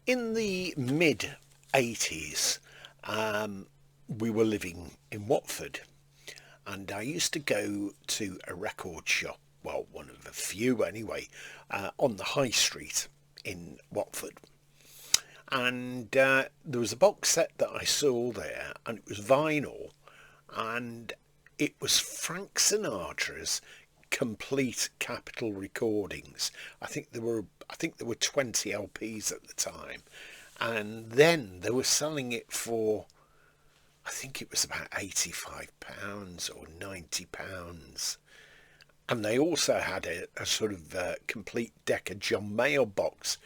In the mid 80s, we were living in Watford, and I used to go to a record shop, well, one of a few anyway, on the high street in Watford. And there was a box set that I saw there, and it was vinyl, and it was Frank Sinatra's complete Capitol recordings. I think there were 20 LPs at the time, and then they were selling it for, I think it was about £85 or £90. And they also had a sort of complete Decca John Mayall box,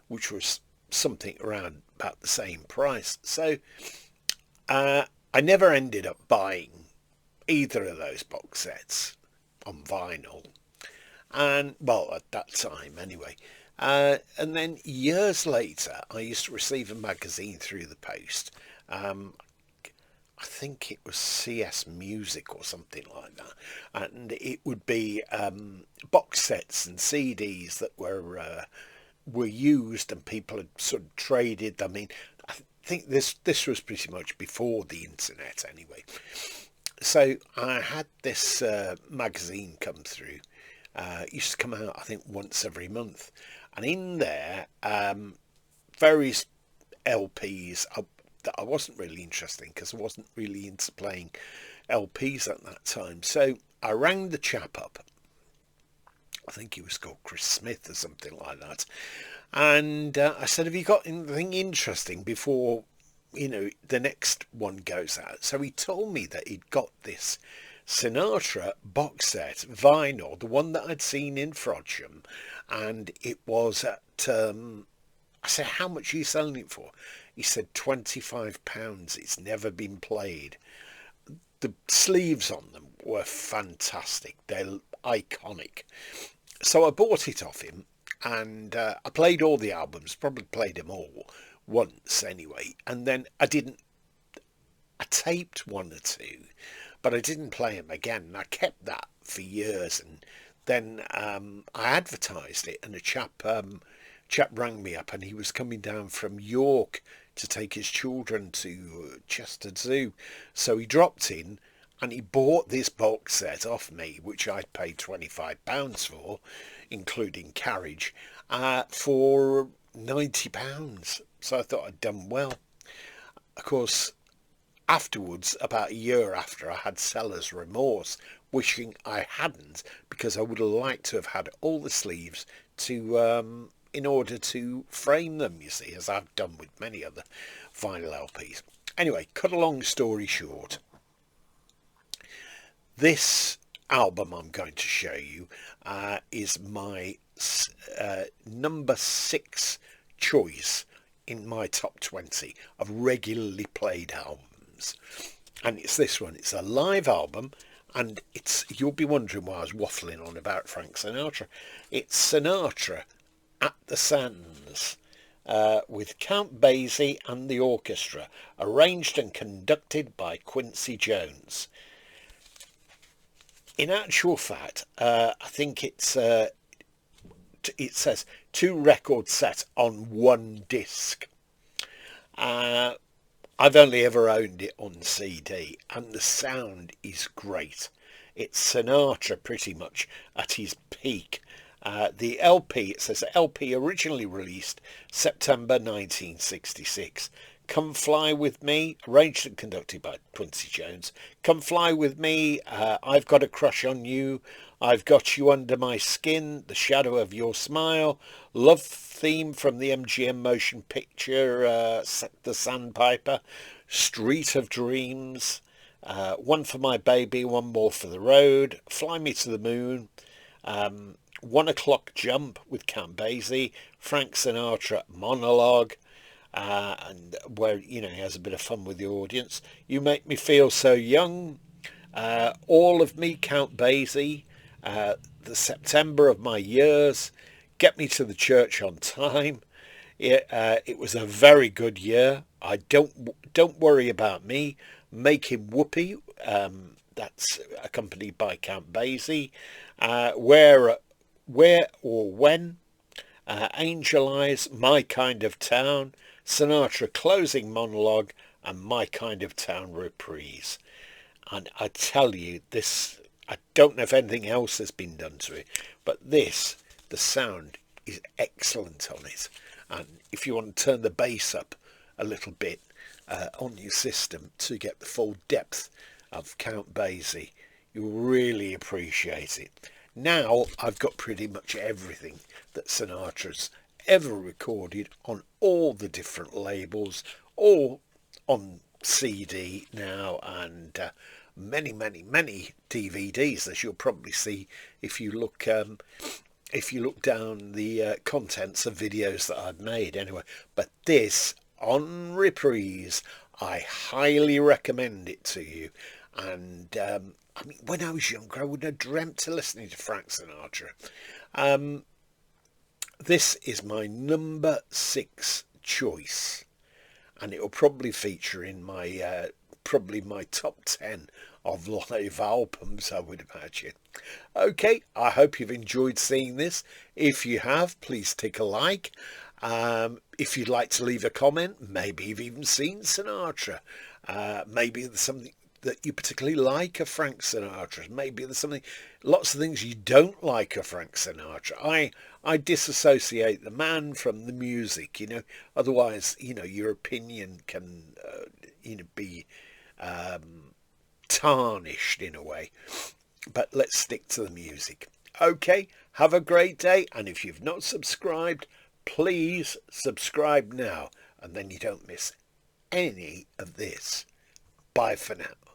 which was something around about the same price. So I never ended up buying either of those box sets on vinyl. And, well, at that time anyway. And then years later, I used to receive a magazine through the post. I think it was CS Music or something like that, and it would be box sets and CDs that were used, and people had sort of traded. I mean, I think this was pretty much before the internet anyway. So I had this magazine come through. It used to come out, I think, once every month, and in there, various LPs. That I wasn't really interested in, because I wasn't really into playing LPs at that time. So I rang the chap up. I think he was called Chris Smith or something like that. And I said, have you got anything interesting before, the next one goes out? So he told me that he'd got this Sinatra box set, vinyl, the one that I'd seen in Frodsham, and it was at, I said, how much are you selling it for? He said £25. It's never been played. The sleeves on them were fantastic. They're iconic. So I bought it off him, and I played all the albums, probably played them all once anyway. And then I taped one or two, but I didn't play them again. And I kept that for years. And then I advertised it, and a chap rang me up, and he was coming down from York to take his children to Chester Zoo. So he dropped in, and he bought this box set off me, which I paid £25 for, including carriage, for £90. So I thought I'd done well. Of course, afterwards, about a year after, I had seller's remorse, wishing I hadn't, because I would have liked to have had all the sleeves to in order to frame them, you see, as I've done with many other vinyl LPs. Anyway, cut a long story short, this album I'm going to show you is my number 6 choice in my top 20 of regularly played albums. And it's this one. It's a live album, and you'll be wondering why I was waffling on about Frank Sinatra. It's Sinatra at the Sands, with Count Basie and the orchestra, arranged and conducted by Quincy Jones. In actual fact, I think it says 2 records set on 1 disc. I've only ever owned it on CD, and the sound is great. It's Sinatra pretty much at his peak. The LP, it says LP originally released September 1966. Come Fly With Me, arranged and conducted by Quincy Jones. Come Fly With Me, I've Got a Crush on You, I've Got You Under My Skin, The Shadow of Your Smile, Love Theme from the MGM motion picture, The Sandpiper, Street of Dreams, One for My Baby, One More for the Road, Fly Me to the Moon, 1 O'Clock Jump with Count Basie, Frank Sinatra Monologue, and where, he has a bit of fun with the audience. You Make Me Feel So Young, All of Me, Count Basie, The September of My Years, Get Me to the Church on Time. It was a very good year. I Don't Worry About Me, Make Him Whoopee, that's accompanied by Count Basie, Where or When, Angel Eyes, My Kind of Town, Sinatra closing monologue, and My Kind of Town reprise. And I tell you, this, I don't know if anything else has been done to it, but this, the sound is excellent on it. And if you want to turn the bass up a little bit on your system to get the full depth of Count Basie, you'll really appreciate it. Now I've got pretty much everything that Sinatra's ever recorded on all the different labels, all on CD now, and many DVDs, as you'll probably see if you look down the contents of videos that I've made anyway. But this on reprise, I highly recommend it to you. And I mean, when I was younger, I wouldn't have dreamt of listening to Frank Sinatra. This is my number 6 choice, and it will probably feature in my probably my top 10 of live albums, I would imagine. Okay, I hope you've enjoyed seeing this. If you have, please take a like. If you'd like to leave a comment, maybe you've even seen Sinatra. Maybe there's something that you particularly like of Frank Sinatra. Maybe there's lots of things you don't like of Frank Sinatra. I disassociate the man from the music, Otherwise, your opinion can, be tarnished in a way. But let's stick to the music. Okay, have a great day. And if you've not subscribed, please subscribe now, and then you don't miss any of this. Bye for now.